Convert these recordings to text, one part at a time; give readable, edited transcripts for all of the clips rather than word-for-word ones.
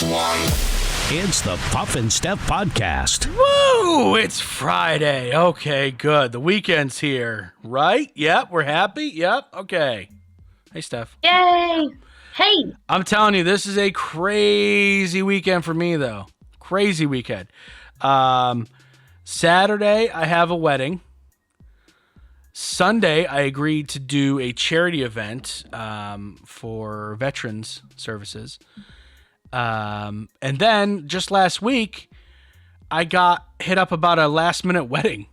It's the Puff and Steph podcast. Woo! It's Friday. Okay, good. The weekend's here, right? Yep, we're happy. Yep, okay. Hey, Steph. Yay! Hey! I'm telling you, this is a crazy weekend for me, though. Crazy weekend. Saturday, I have a wedding. Sunday, I agreed to do a charity event for veterans services. And then just last week, I got hit up about a last minute wedding.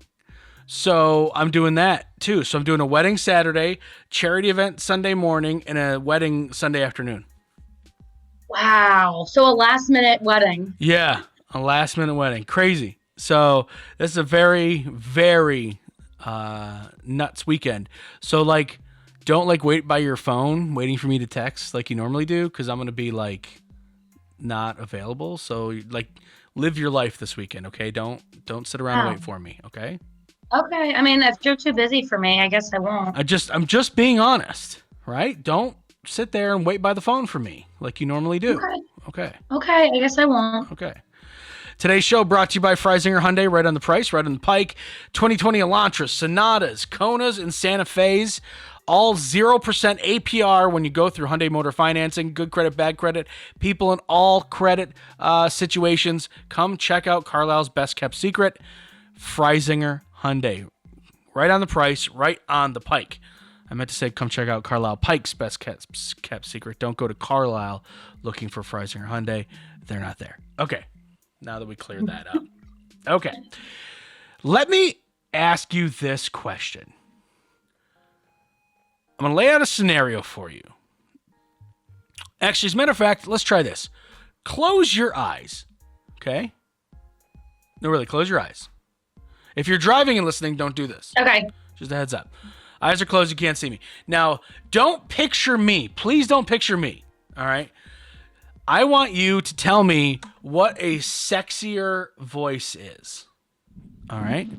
So I'm doing that too. So I'm doing a wedding Saturday, charity event Sunday morning, and a wedding Sunday afternoon. Wow. So a last minute wedding. Yeah, a last minute wedding. Crazy. So this is a very, very nuts weekend. So like, don't like wait by your phone waiting for me to text like you normally do, because I'm going to be like not available. So like live your life this weekend, okay? Don't sit around and wait for me, okay? Okay. I mean, if you're too busy for me, I guess I won't. I'm just being honest, right? Don't sit there and wait by the phone for me like you normally do. Okay. Okay. I guess I won't. Okay. Today's show brought to you by Freisinger Hyundai, right on the price, right on the pike. 2020 Elantras, Sonatas, Konas, and Santa Fe's. All 0% APR when you go through Hyundai Motor Financing. Good credit, bad credit. People in all credit situations. Come check out Carlisle's best kept secret, Freisinger Hyundai. Right on the price, right on the pike. I meant to say come check out Carlisle Pike's best kept secret. Don't go to Carlisle looking for Freisinger Hyundai. They're not there. Okay, now that we cleared that up. Okay, let me ask you this question. I'm going to lay out a scenario for you. Actually, as a matter of fact, let's try this. Close your eyes, okay? No, really, close your eyes. If you're driving and listening, don't do this. Okay. Just a heads up. Eyes are closed, you can't see me. Now, don't picture me. Please don't picture me, all right? I want you to tell me what a sexier voice is, all right?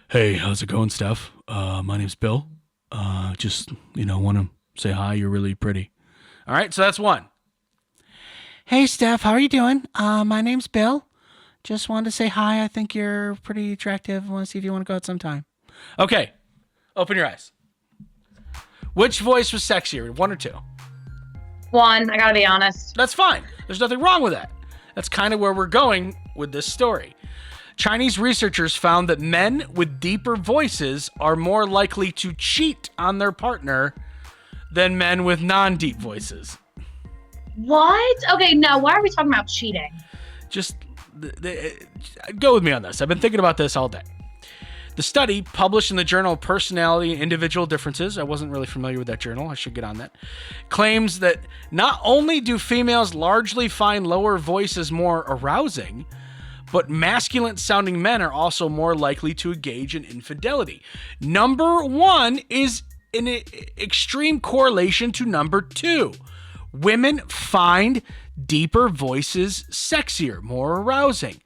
Hey, how's it going, Steph? My name's Bill. Just, want to say hi. You're really pretty. All right, so that's one. Hey, Steph, how are you doing? My name's Bill. Just wanted to say hi. I think you're pretty attractive. I want to see if you want to go out sometime. Okay, open your eyes. Which voice was sexier, one or two? One, I gotta be honest. That's fine. There's nothing wrong with that. That's kind of where we're going with this story. Chinese researchers found that men with deeper voices are more likely to cheat on their partner than men with non-deep voices. What? Okay, now why are we talking about cheating? Just go with me on this. I've been thinking about this all day. The study, published in the Journal of Personality and Individual Differences, I wasn't really familiar with that journal, I should get on that, claims that not only do females largely find lower voices more arousing, but masculine-sounding men are also more likely to engage in infidelity. Number one is an extreme correlation to number two. Women find deeper voices sexier, more arousing.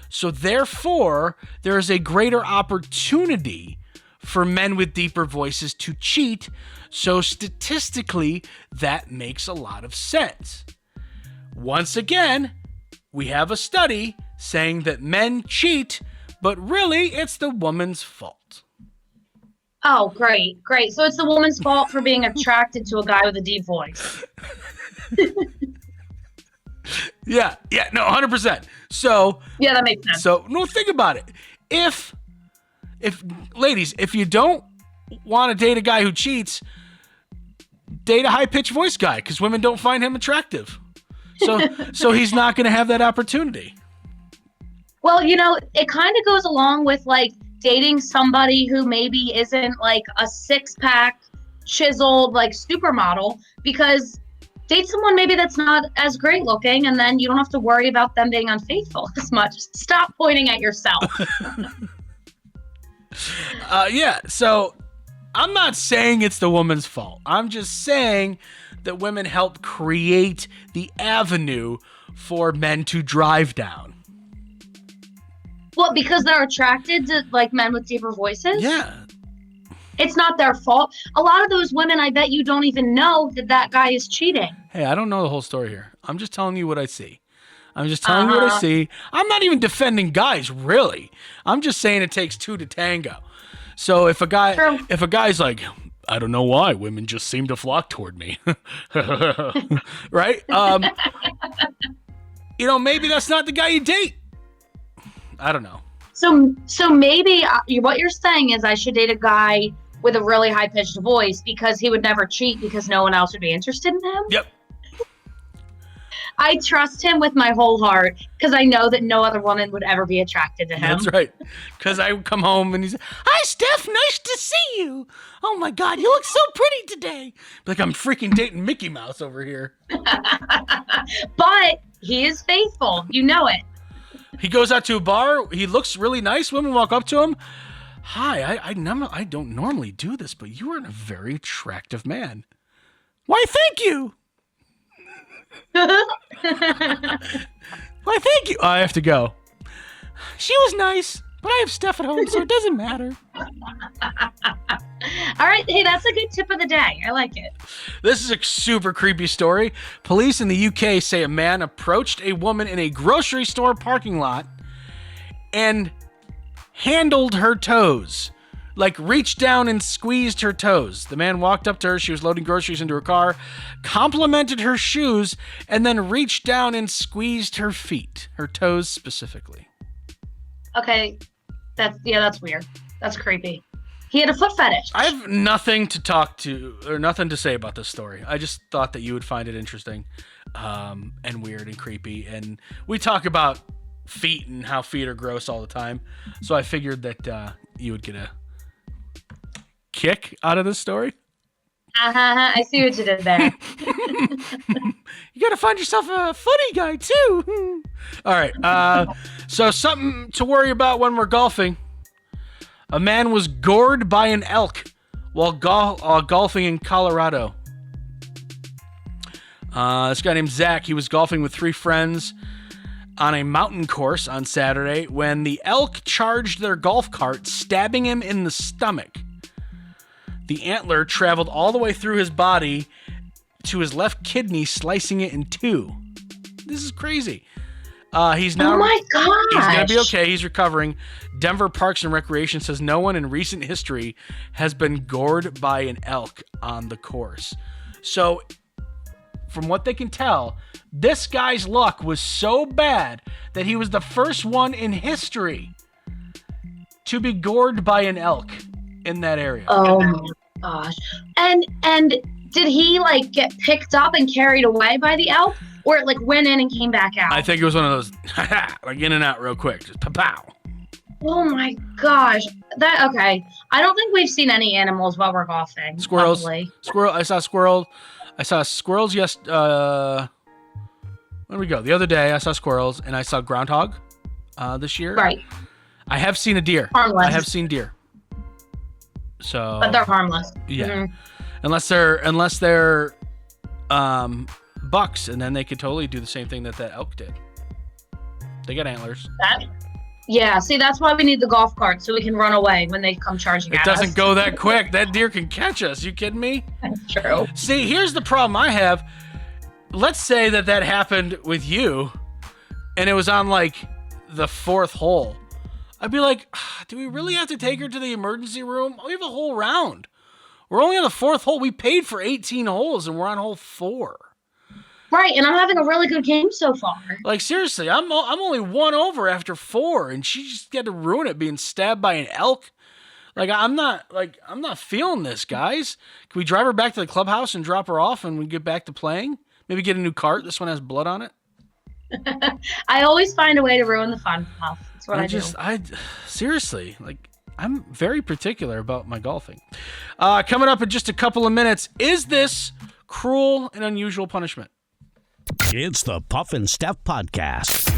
So therefore, there is a greater opportunity for men with deeper voices to cheat. So statistically, that makes a lot of sense. Once again, we have a study saying that men cheat, but really it's the woman's fault. Oh, great. So it's the woman's fault for being attracted to a guy with a deep voice. Yeah, no, 100%. So yeah, that makes sense. So no, think about it. If ladies, if you don't want to date a guy who cheats, date a high-pitched voice guy, because women don't find him attractive. So he's not going to have that opportunity. Well, it kind of goes along with like dating somebody who maybe isn't like a six-pack chiseled like supermodel, because date someone maybe that's not as great looking, and then you don't have to worry about them being unfaithful as much. Stop pointing at yourself. Yeah, so I'm not saying it's the woman's fault. I'm just saying that women help create the avenue for men to drive down. What, because they're attracted to like men with deeper voices? Yeah. It's not their fault. A lot of those women, I bet you don't even know that guy is cheating. Hey, I don't know the whole story here. I'm just telling you what I see. I'm just telling you what I see. I'm not even defending guys, really. I'm just saying it takes two to tango. So if a guy's like, I don't know why women just seem to flock toward me, right? Maybe that's not the guy you date. I don't know. So maybe what you're saying is I should date a guy with a really high pitched voice because he would never cheat because no one else would be interested in him. Yep. I trust him with my whole heart because I know that no other woman would ever be attracted to him. That's right. Because I would come home and he's like, hi, Steph. Nice to see you. Oh, my God. You look so pretty today. Like I'm freaking dating Mickey Mouse over here. But he is faithful. You know it. He goes out to a bar. He looks really nice. Women walk up to him. Hi, I don't normally do this, but you are a very attractive man. Why, thank you. Why, thank you. I have to go. She was nice, but I have Steph at home, so it doesn't matter. All right. Hey, that's a good tip of the day. I like it. This is a super creepy story. Police in the UK say a man approached a woman in a grocery store parking lot and handled her toes. Like reached down and squeezed her toes. The man walked up to her. She was loading groceries into her car, complimented her shoes, and then reached down and squeezed her feet, her toes specifically. Okay. That's weird. That's creepy. He had a foot fetish. I have nothing to say about this story. I just thought that you would find it interesting, and weird and creepy. And we talk about feet and how feet are gross all the time. So I figured that you would get a kick out of this story. I see what you did there. You gotta find yourself a footy guy too. All right. So something to worry about when we're golfing. A man was gored by an elk while golfing in Colorado. This guy named Zach, he was golfing with 3 friends on a mountain course on Saturday when the elk charged their golf cart, stabbing him in the stomach. The antler traveled all the way through his body to his left kidney, slicing it in 2. This is crazy. He's now. Oh my gosh. He's gonna be okay. He's recovering. Denver Parks and Recreation says no one in recent history has been gored by an elk on the course. So, from what they can tell, this guy's luck was so bad that he was the first one in history to be gored by an elk in that area. Oh my gosh. And did he like get picked up and carried away by the elk? Or it like went in and came back out? I think it was one of those like in and out real quick. Just pow. Oh my gosh. Okay. I don't think we've seen any animals while we're golfing. Squirrels. Probably. Squirrel. I saw squirrels. Yes. Where did we go? The other day I saw squirrels and I saw groundhog. This year. Right. I have seen a deer. Harmless. I have seen deer. So. But they're harmless. Yeah. Mm-hmm. Unless they're bucks, and then they could totally do the same thing that elk did. They got antlers. Yeah, see, that's why we need the golf cart, so we can run away when they come charging at us. It doesn't go that quick. That deer can catch us. You kidding me? That's true. See, here's the problem I have. Let's say that happened with you, and it was on, like, the 4th hole. I'd be like, do we really have to take her to the emergency room? We have a whole round. We're only on the 4th hole. We paid for 18 holes, and we're on hole 4. Right, and I'm having a really good game so far. Like, seriously, I'm only 1 over after 4, and she just got to ruin it being stabbed by an elk. Like, I'm not feeling this, guys. Can we drive her back to the clubhouse and drop her off and we get back to playing? Maybe get a new cart. This one has blood on it. I always find a way to ruin the fun. That's what I do. Seriously, like, I'm very particular about my golfing. Coming up in just a couple of minutes, is this cruel and unusual punishment? It's the Puff and Steph Podcast.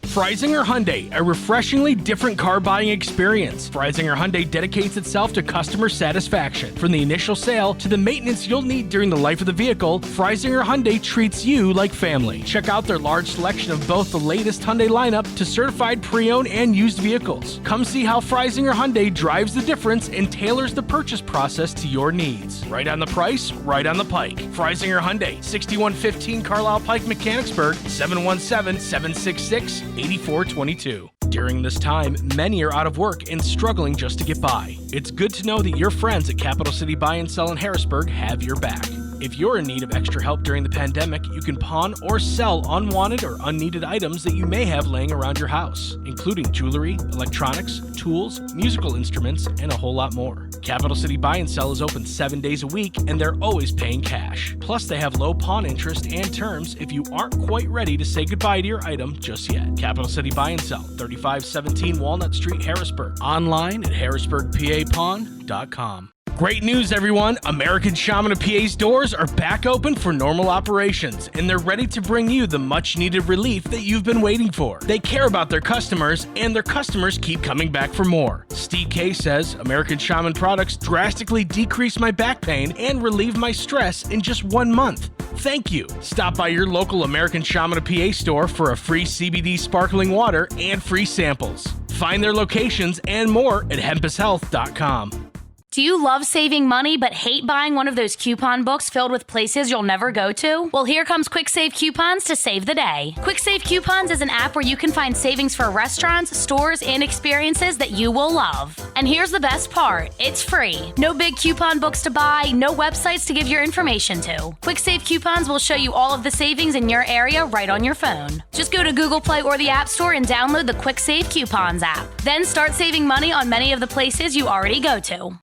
Freisinger Hyundai, a refreshingly different car buying experience. Freisinger Hyundai dedicates itself to customer satisfaction. From the initial sale to the maintenance you'll need during the life of the vehicle, Freisinger Hyundai treats you like family. Check out their large selection of both the latest Hyundai lineup to certified pre-owned and used vehicles. Come see how Freisinger Hyundai drives the difference and tailors the purchase process to your needs. Right on the price, right on the pike. Freisinger Hyundai, 6115 Carlisle Pike, Mechanicsburg, 717-766-8422. During this time, many are out of work and struggling just to get by. It's good to know that your friends at Capital City Buy and Sell in Harrisburg have your back. If you're in need of extra help during the pandemic, you can pawn or sell unwanted or unneeded items that you may have laying around your house, including jewelry, electronics, tools, musical instruments, and a whole lot more. Capital City Buy and Sell is open 7 days a week, and they're always paying cash. Plus, they have low pawn interest and terms if you aren't quite ready to say goodbye to your item just yet. Capital City Buy and Sell, 3517 Walnut Street, Harrisburg. Online at harrisburgpapawn.com. Great news, everyone! American Shaman of PA's doors are back open for normal operations, and they're ready to bring you the much-needed relief that you've been waiting for. They care about their customers, and their customers keep coming back for more. Steve K says, American Shaman products drastically decreased my back pain and relieved my stress in just 1 month. Thank you. Stop by your local American Shaman of PA store for a free CBD sparkling water and free samples. Find their locations and more at hempushealth.com. Do you love saving money but hate buying one of those coupon books filled with places you'll never go to? Well, here comes Quick Save Coupons to save the day. Quick Save Coupons is an app where you can find savings for restaurants, stores, and experiences that you will love. And here's the best part. It's free. No big coupon books to buy, no websites to give your information to. Quick Save Coupons will show you all of the savings in your area right on your phone. Just go to Google Play or the App Store and download the Quick Save Coupons app. Then start saving money on many of the places you already go to.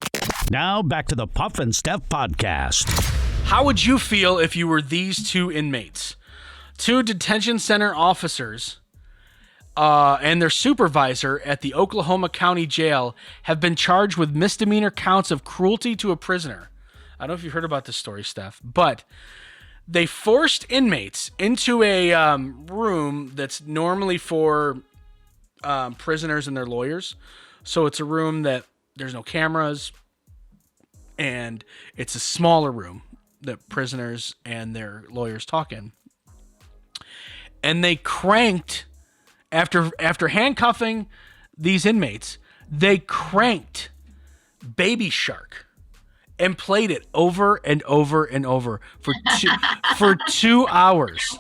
Now back to the Puff and Steph podcast. How would you feel if you were these two inmates? Two detention center officers and their supervisor at the Oklahoma County Jail have been charged with misdemeanor counts of cruelty to a prisoner. I don't know if you've heard about this story, Steph, but they forced inmates into a room that's normally for prisoners and their lawyers. So it's a room that there's no cameras, and it's a smaller room that prisoners and their lawyers talk in. And they cranked, after handcuffing these inmates, they cranked Baby Shark and played it over and over and over for 2 hours.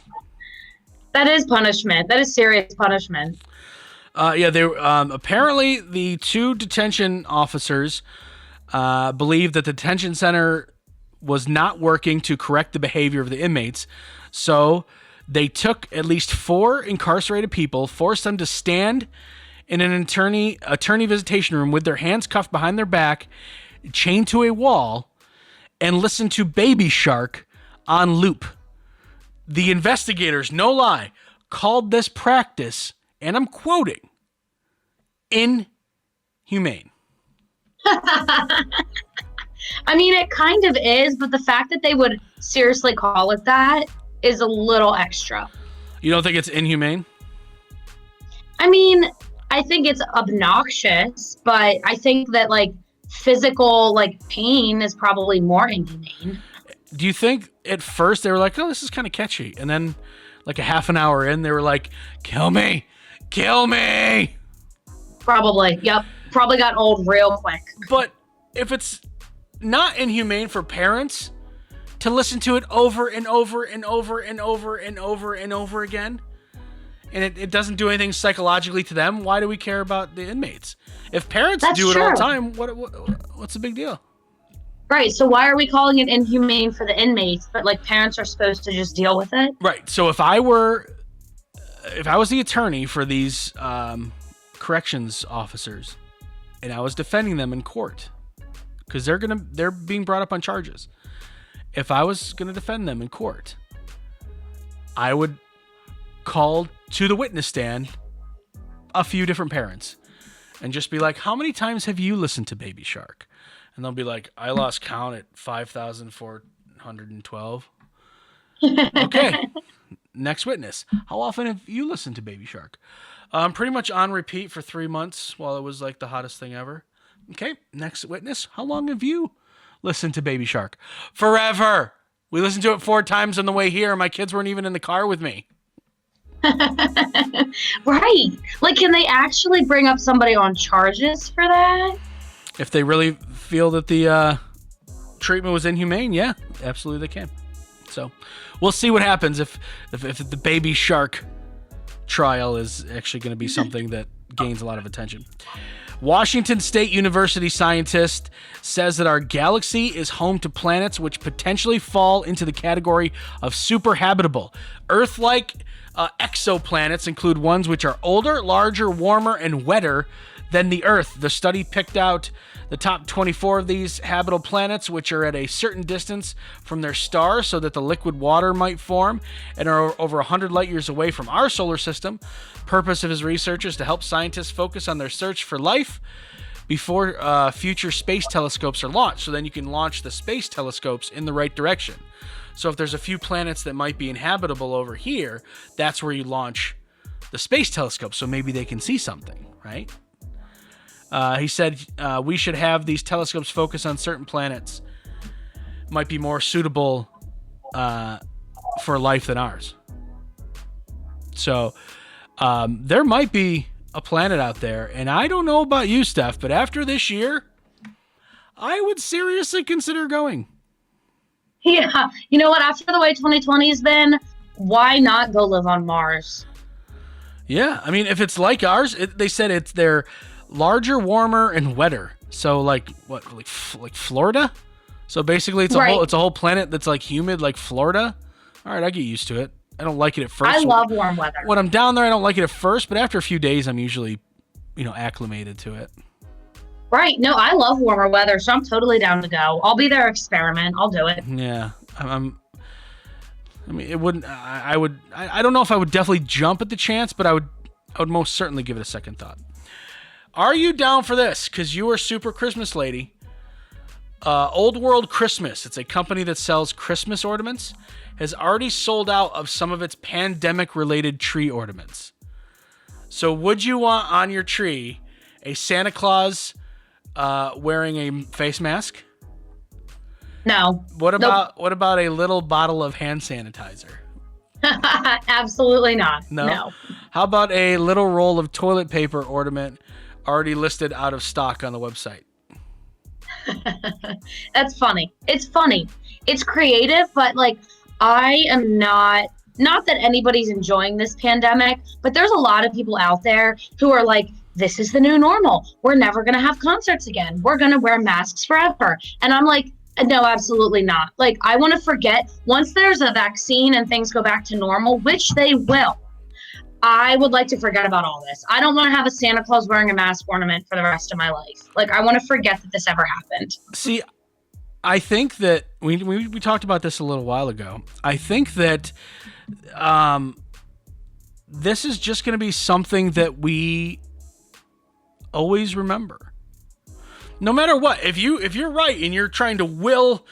That is punishment. That is serious punishment. They apparently the two detention officers believed that the detention center was not working to correct the behavior of the inmates. So they took at least 4 incarcerated people, forced them to stand in an attorney visitation room with their hands cuffed behind their back, chained to a wall, and listen to Baby Shark on loop. The investigators, no lie, called this practice, and I'm quoting, inhumane. I mean, it kind of is, but the fact that they would seriously call it that is a little extra. You don't think it's inhumane? I mean, I think it's obnoxious, but I think that like physical pain is probably more inhumane. Do you think at first they were like, oh, this is kind of catchy, and then like a half an hour in, they were like, kill me, kill me? Probably, yep. Probably got old real quick. But if it's not inhumane for parents to listen to it over and over and over and over and over and over again, and it doesn't do anything psychologically to them, why do we care about the inmates? If parents do it all the time, what's the big deal? Right, so why are we calling it inhumane for the inmates, but parents are supposed to just deal with it? Right, so if I was the attorney for these corrections officers, and I was defending them in court, because they're being brought up on charges. If I was going to defend them in court, I would call to the witness stand a few different parents and just be like, how many times have you listened to Baby Shark? And they'll be like, I lost count at 5,412. Okay. Next witness. How often have you listened to Baby Shark? Pretty much on repeat for 3 months while it was like the hottest thing ever. Okay, next witness. How long have you listened to Baby Shark? Forever. We listened to it 4 times on the way here. My kids weren't even in the car with me. Right. Like, can they actually bring up somebody on charges for that? If they really feel that the treatment was inhumane, yeah, absolutely they can. So we'll see what happens if the Baby Shark trial is actually going to be something that gains a lot of attention. Washington State University scientist says that our galaxy is home to planets which potentially fall into the category of super habitable. Earth-like exoplanets include ones which are older, larger, warmer, and wetter than the Earth. The study picked out the top 24 of these habitable planets, which are at a certain distance from their star so that the liquid water might form, and are over 100 light years away from our solar system. Purpose of his research is to help scientists focus on their search for life before future space telescopes are launched. So then you can launch the space telescopes in the right direction. So if there's a few planets that might be inhabitable over here, that's where you launch the space telescope, so maybe they can see something, right? He said we should have these telescopes focus on certain planets. Might be more suitable for life than ours. So there might be a planet out there, and I don't know about you, Steph, but after this year, I would seriously consider going. Yeah. You know what? After the way 2020 has been, why not go live on Mars? Yeah. I mean, if it's like ours, they said they're larger, warmer, and wetter. So like Florida? So basically it's a whole planet that's like humid like Florida. All right, I get used to it. I don't like it at first. I love warm weather. When I'm down there, I don't like it at first, but after a few days, I'm usually, acclimated to it. Right. No, I love warmer weather, so I'm totally down to go. I'll be there, experiment. I'll do it. Yeah. I mean, it wouldn't. I would. I don't know if I would definitely jump at the chance, but I would most certainly give it a second thought. Are you down for this? Because you are super Christmas lady. Old World Christmas. It's a company that sells Christmas ornaments. Has already sold out of some of its pandemic-related tree ornaments. So would you want on your tree a Santa Claus wearing a face mask? No. What about a little bottle of hand sanitizer? Absolutely not. No. How about a little roll of toilet paper ornament already listed out of stock on the website? That's funny. It's funny. It's creative, but like I am not that anybody's enjoying this pandemic, but there's a lot of people out there who are like, this is the new normal. We're never going to have concerts again. We're going to wear masks forever. And I'm like, no, absolutely not. Like, I want to forget once there's a vaccine and things go back to normal, which they will. I would like to forget about all this. I don't want to have a Santa Claus wearing a mask ornament for the rest of my life. Like, I want to forget that this ever happened. See, I think that we talked about this a little while ago. I think that this is just going to be something that we always remember. No matter what, if you're right and you're trying to will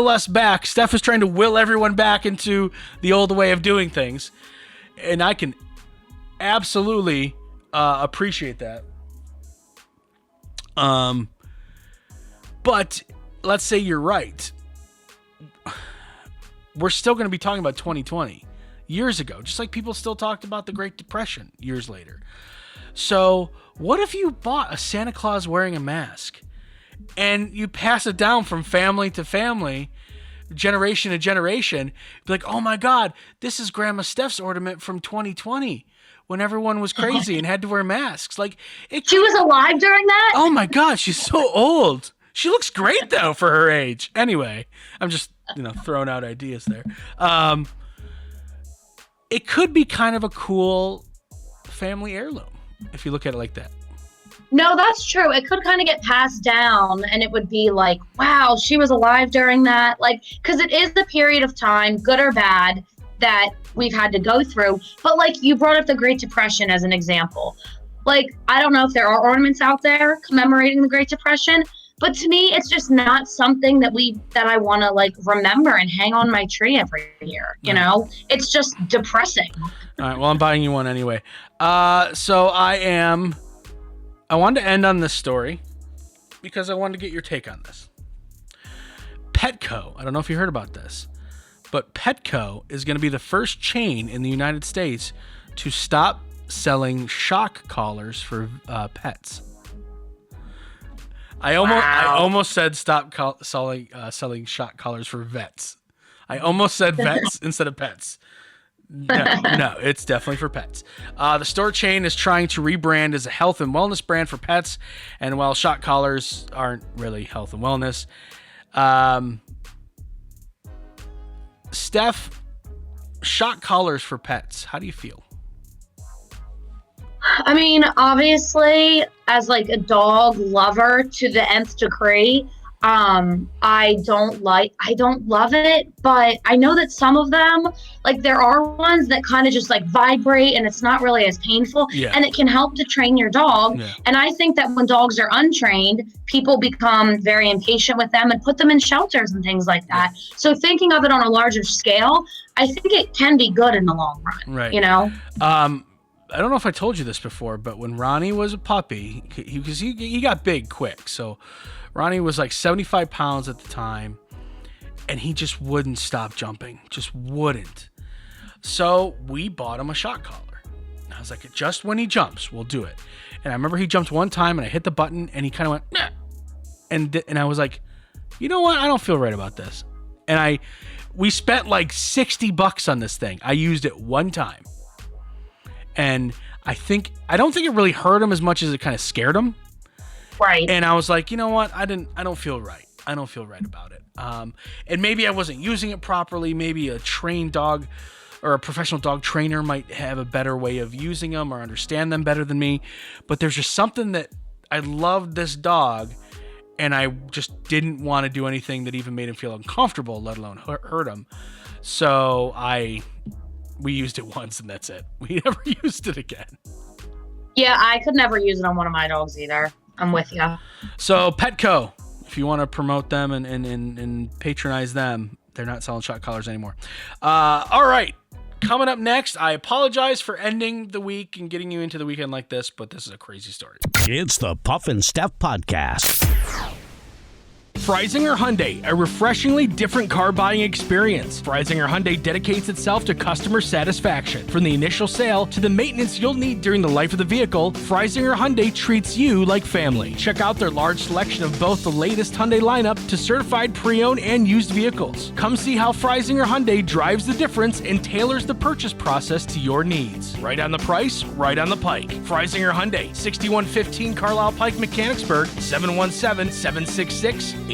us back, Steph is trying to will everyone back into the old way of doing things, and I can absolutely appreciate that. But let's say you're right. We're still going to be talking about 2020 years ago, just like people still talked about the Great Depression years later. So what if you bought a Santa Claus wearing a mask and you pass it down from family to family, generation to generation? Be like, oh my God, this is Grandma Steph's ornament from 2020 when everyone was crazy and had to wear masks. Like, she was alive during that? Oh my God, she's so old. She looks great though for her age. Anyway, I'm just, throwing out ideas there. It could be kind of a cool family heirloom if you look at it like that. No, that's true. It could kind of get passed down and it would be like, wow, she was alive during that. Like, because it is the period of time, good or bad, that we've had to go through. But like you brought up the Great Depression as an example. Like, I don't know if there are ornaments out there commemorating the Great Depression, But to me, it's just not something that I want to like remember and hang on my tree every year. You know, it's just depressing. All right. Well, I'm buying you one anyway. So I wanted to end on this story because I wanted to get your take on this. Petco. I don't know if you heard about this, but Petco is going to be the first chain in the United States to stop selling shock collars for pets. I almost said stop selling shock collars for vets. I almost said vets instead of pets. No, it's definitely for pets. The store chain is trying to rebrand as a health and wellness brand for pets, and while shock collars aren't really health and wellness, Steph, shock collars for pets, how do you feel? I mean, obviously, as like a dog lover to the nth degree, I don't love it, but I know that some of them, like there are ones that kind of just like vibrate and it's not really as painful, and it can help to train your dog. And I think that when dogs are untrained, people become very impatient with them and put them in shelters and things like that. So thinking of it on a larger scale, I think it can be good in the long run. Right. You know? I don't know if I told you this before, but when Ronnie was a puppy, because he got big quick, so Ronnie was like 75 pounds at the time, and he just wouldn't stop jumping. Just wouldn't. So we bought him a shock collar. And I was like, just when he jumps, we'll do it. And I remember he jumped one time, and I hit the button, and he kind of went, nah. And I was like, you know what? I don't feel right about this. And we spent like $60 on this thing. I used it one time. And I don't think it really hurt him as much as it kind of scared him. Right. And I was like, you know what? I don't feel right. I don't feel right about it. And maybe I wasn't using it properly. Maybe a trained dog or a professional dog trainer might have a better way of using them or understand them better than me. But there's just something that I loved this dog, and I just didn't want to do anything that even made him feel uncomfortable, let alone hurt him. So we used it once and that's it. We never used it again. Yeah, I could never use it on one of my dogs either. I'm with you. So Petco, if you want to promote them and patronize them, they're not selling shock collars anymore. All right. Coming up next, I apologize for ending the week and getting you into the weekend like this, but this is a crazy story. It's the Puff and Steph Podcast. Freisinger Hyundai, a refreshingly different car buying experience. Freisinger Hyundai dedicates itself to customer satisfaction. From the initial sale to the maintenance you'll need during the life of the vehicle, Freisinger Hyundai treats you like family. Check out their large selection of both the latest Hyundai lineup to certified pre-owned and used vehicles. Come see how Freisinger Hyundai drives the difference and tailors the purchase process to your needs. Right on the price, right on the pike. Freisinger Hyundai, 6115 Carlisle Pike, Mechanicsburg, 717-766-8422.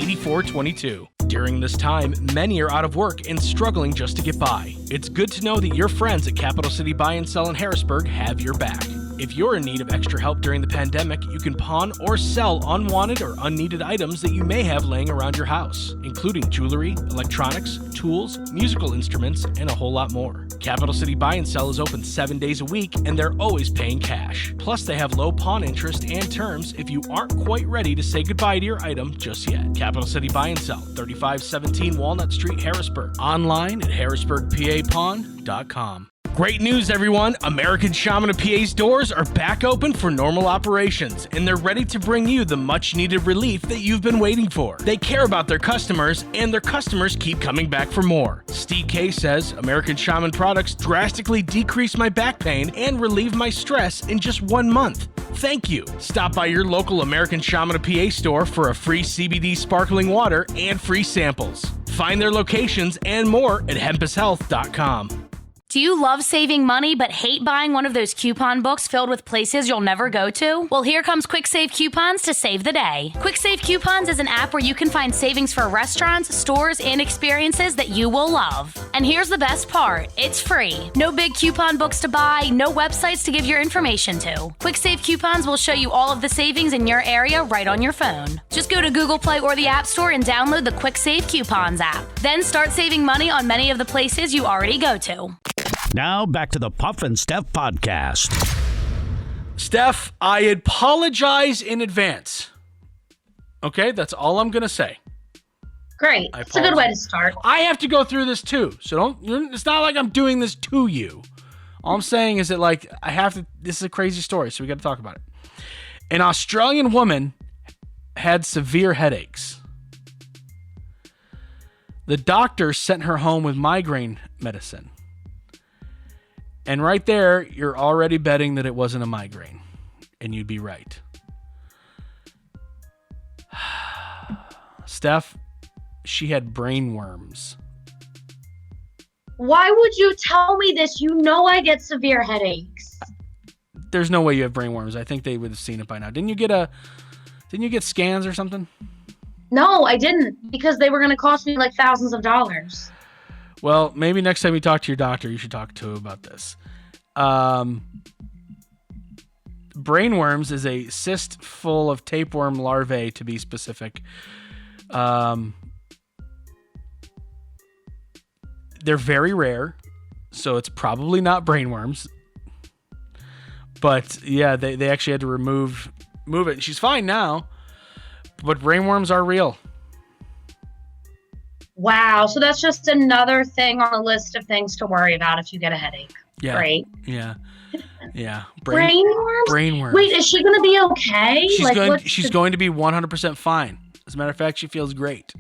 During this time, many are out of work and struggling just to get by. It's good to know that your friends at Capital City Buy and Sell in Harrisburg have your back. If you're in need of extra help during the pandemic, you can pawn or sell unwanted or unneeded items that you may have laying around your house, including jewelry, electronics, tools, musical instruments, and a whole lot more. Capital City Buy and Sell is open 7 days a week, and they're always paying cash. Plus, they have low pawn interest and terms if you aren't quite ready to say goodbye to your item just yet. Capital City Buy and Sell, 3517 Walnut Street, Harrisburg. Online at harrisburgpapawn.com. Great news, everyone! American Shaman of PA's doors are back open for normal operations, and they're ready to bring you the much-needed relief that you've been waiting for. They care about their customers, and their customers keep coming back for more. Steve K says, American Shaman products drastically decrease my back pain and relieve my stress in just 1 month. Thank you. Stop by your local American Shaman of PA store for a free CBD sparkling water and free samples. Find their locations and more at hempushealth.com. Do you love saving money but hate buying one of those coupon books filled with places you'll never go to? Well, here comes Quick Save Coupons to save the day. Quick Save Coupons is an app where you can find savings for restaurants, stores, and experiences that you will love. And here's the best part, it's free. No big coupon books to buy, no websites to give your information to. Quick Save Coupons will show you all of the savings in your area right on your phone. Just go to Google Play or the App Store and download the Quick Save Coupons app. Then start saving money on many of the places you already go to. Now back to the Puff and Steph Podcast. Steph, I apologize in advance Okay, that's all I'm going to say. Great. It's a good way to start. I have to go through this too. So it's not like I'm doing this to you. All I'm saying is that like I have to, this is a crazy story, so we got to talk about it. An Australian woman had severe headaches. The doctor sent her home with migraine medicine. And right there, you're already betting that it wasn't a migraine. And you'd be right. Steph, she had brain worms. Why would you tell me this? You know I get severe headaches. There's no way you have brain worms. I think they would have seen it by now. Didn't you get scans or something? No, I didn't, because they were going to cost me like thousands of dollars. Well, maybe next time you talk to your doctor, you should talk to him about this. Brain worms is a cyst full of tapeworm larvae, to be specific. They're very rare, so it's probably not brain worms. But yeah, they actually had to move it. And she's fine now, but brain worms are real. Wow, so that's just another thing on the list of things to worry about if you get a headache. Yeah. Great. Yeah. Brain worms? Brain worms. Wait, is she going to be okay? She's going to be 100% fine. As a matter of fact, she feels great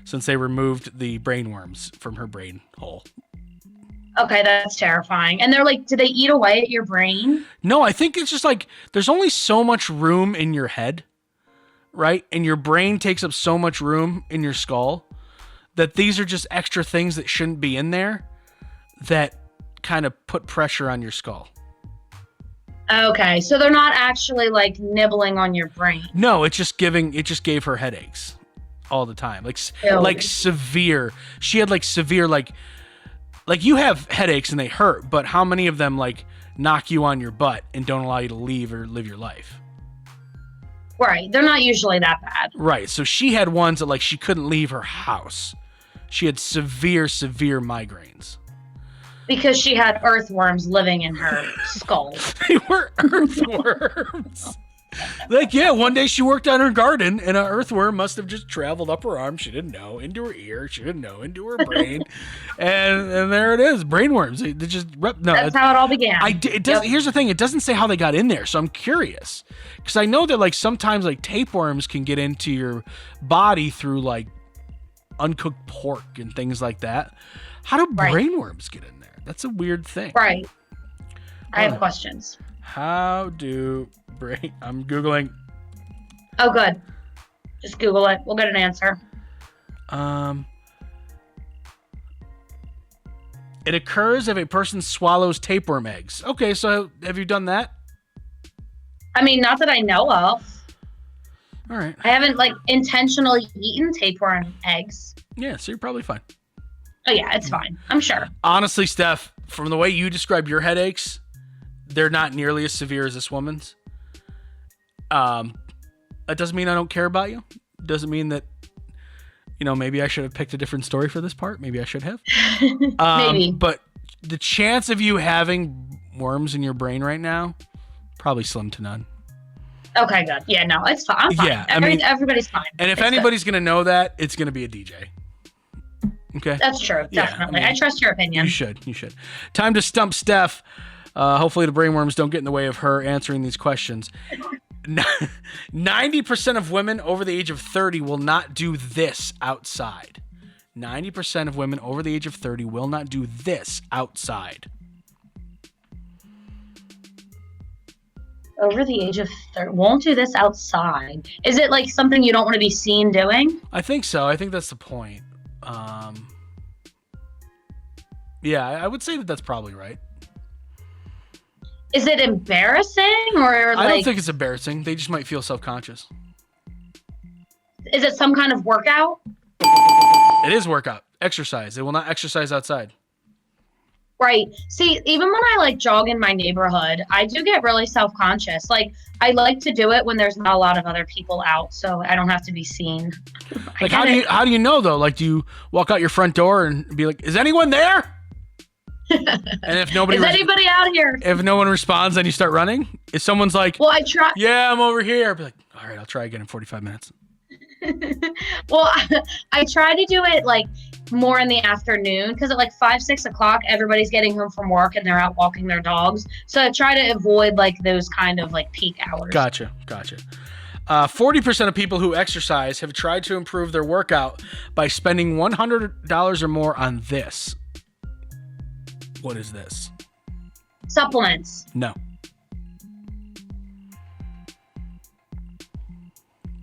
since they removed the brain worms from her brain hole. Okay, that's terrifying. And they're like, do they eat away at your brain? No, I think it's just like there's only so much room in your head, right? And your brain takes up so much room in your skull that these are just extra things that shouldn't be in there that kind of put pressure on your skull. Okay, so they're not actually like nibbling on your brain. No, it just gave her headaches all the time. Like severe. She had like severe, like you have headaches and they hurt, but how many of them like knock you on your butt and don't allow you to leave or live your life? Right, they're not usually that bad. Right, so she had ones that like she couldn't leave her house. She had severe migraines. Because she had earthworms living in her skull. They were earthworms. Like, yeah, one day she worked on her garden and an earthworm must have just traveled up her arm. She didn't know, into her ear. She didn't know, into her brain. and there it is, brain worms. They just That's how it all began. Here's the thing. It doesn't say how they got in there, so I'm curious. Because I know that like sometimes like tapeworms can get into your body through like uncooked pork and things like that. How do brain worms get in there? That's a weird thing. Right. I have questions. How do brain... I'm Googling. Oh, good. Just Google it. We'll get an answer. It occurs if a person swallows tapeworm eggs. Okay, so have you done that? I mean, not that I know of. All right. I haven't like intentionally eaten tapeworm eggs. Yeah, so you're probably fine. Oh yeah, it's fine. I'm sure. Honestly, Steph, from the way you describe your headaches, they're not nearly as severe as this woman's. That doesn't mean I don't care about you. Doesn't mean that, maybe I should have picked a different story for this part. Maybe I should have. Maybe. But the chance of you having worms in your brain right now, probably slim to none. Okay, good. Yeah, no, it's fine. I'm fine. Yeah, everybody's fine. And if anybody's going to know that, it's going to be a DJ. Okay. That's true. Definitely. Yeah, I trust your opinion. You should. Time to stump Steph. Hopefully the brainworms don't get in the way of her answering these questions. 90% of women over the age of 30 will not do this outside. 90% of women over the age of 30 will not do this outside. Over the age of 30 won't do this outside. Is it like something you don't want to be seen doing? I think so. I think that's the point. Yeah, I would say that that's probably right. Is it embarrassing or like... I don't think it's embarrassing. They just might feel self-conscious. Is it some kind of workout? It is workout. Exercise. They will not exercise outside. Right. See, even when I like jog in my neighborhood, I do get really self-conscious. Like I like to do it when there's not a lot of other people out, so I don't have to be seen. Like how do you know though? Like do you walk out your front door and be like, "Is anyone there?" And if nobody is anybody out here? If no one responds, then you start running. If someone's like, "Well, I try." Yeah, I'm over here. I'd be like, All right, I'll try again in 45 minutes. Well, I try to do it like more in the afternoon because at like 5, 6 o'clock, everybody's getting home from work and they're out walking their dogs. So I try to avoid like those kind of like peak hours. Gotcha. 40% of people who exercise have tried to improve their workout by spending $100 or more on this. What is this? Supplements. No.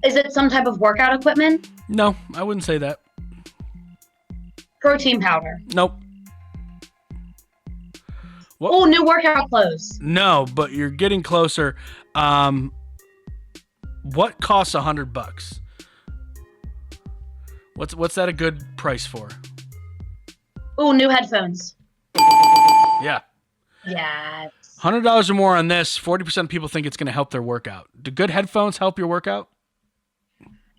Is it some type of workout equipment? No, I wouldn't say that. Protein powder. Nope. What? Oh, new workout clothes. No, but you're getting closer. What costs $100? What's that a good price for? Oh, new headphones. Yeah. Yes. $100 or more on this. 40% of people think it's going to help their workout. Do good headphones help your workout?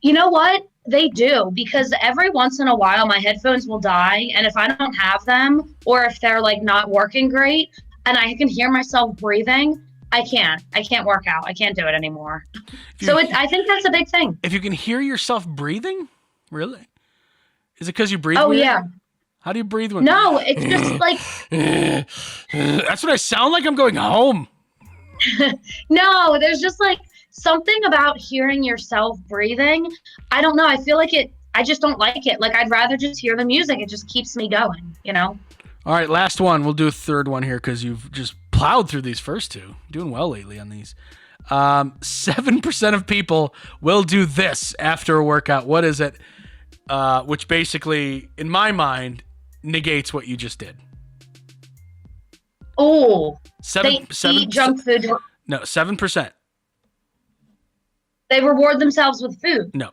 You know what? They do, because every once in a while my headphones will die, and if I don't have them or if they're like not working great and I can hear myself breathing, I can't work out. I can't do it anymore. I think that's a big thing. If you can hear yourself breathing? Really? Is it because you breathe Oh, weird? yeah. How do you breathe when... No, it's just like... That's what I sound like. I'm going home. No, there's just like something about hearing yourself breathing. I don't know. I feel like I just don't like it. Like, I'd rather just hear the music. It just keeps me going, you know? All right, last one. We'll do a third one here because you've just plowed through these first two. Doing well lately on these. 7% of people will do this after a workout. What is it? Which basically, in my mind, negates what you just did. Oh, Seven, they eat junk food. No, 7%. They reward themselves with food. No.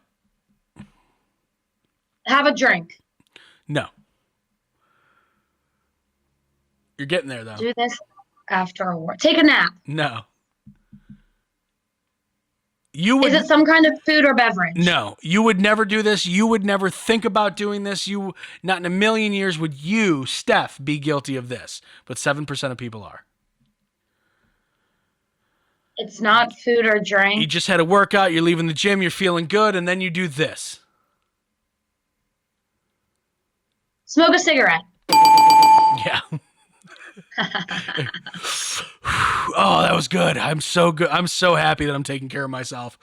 Have a drink. No. You're getting there, though. Do this after a work. Take a nap. No. You would, is it some kind of food or beverage? No. You would never do this. You would never think about doing this. Not in a million years would you, Steph, be guilty of this. But 7% of people are. It's not food or drink. You just had a workout. You're leaving the gym. You're feeling good. And then you do this. Smoke a cigarette. Yeah. Oh, that was good. I'm so good. I'm so happy that I'm taking care of myself.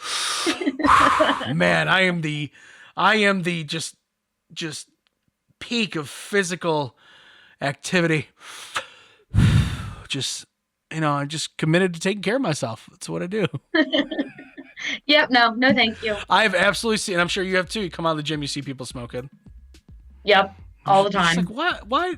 Man, I am the just peak of physical activity. Just, I'm just committed to taking care of myself. That's what I do. Yep. No, thank you. I've absolutely seen, and I'm sure you have too. You come out of the gym, you see people smoking. Yep. All the time. It's like, what? Why?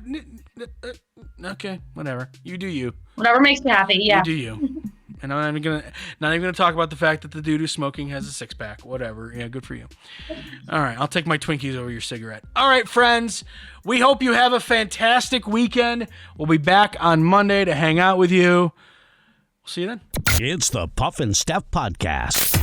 Okay, whatever. You do you. Whatever makes me happy. Yeah. You do you. And I'm not even gonna talk about the fact that the dude who's smoking has a 6-pack. Whatever. Yeah, good for you. All right, I'll take my Twinkies over your cigarette. All right, friends. We hope you have a fantastic weekend. We'll be back on Monday to hang out with you. We'll see you then. It's the Puff and Steph Podcast.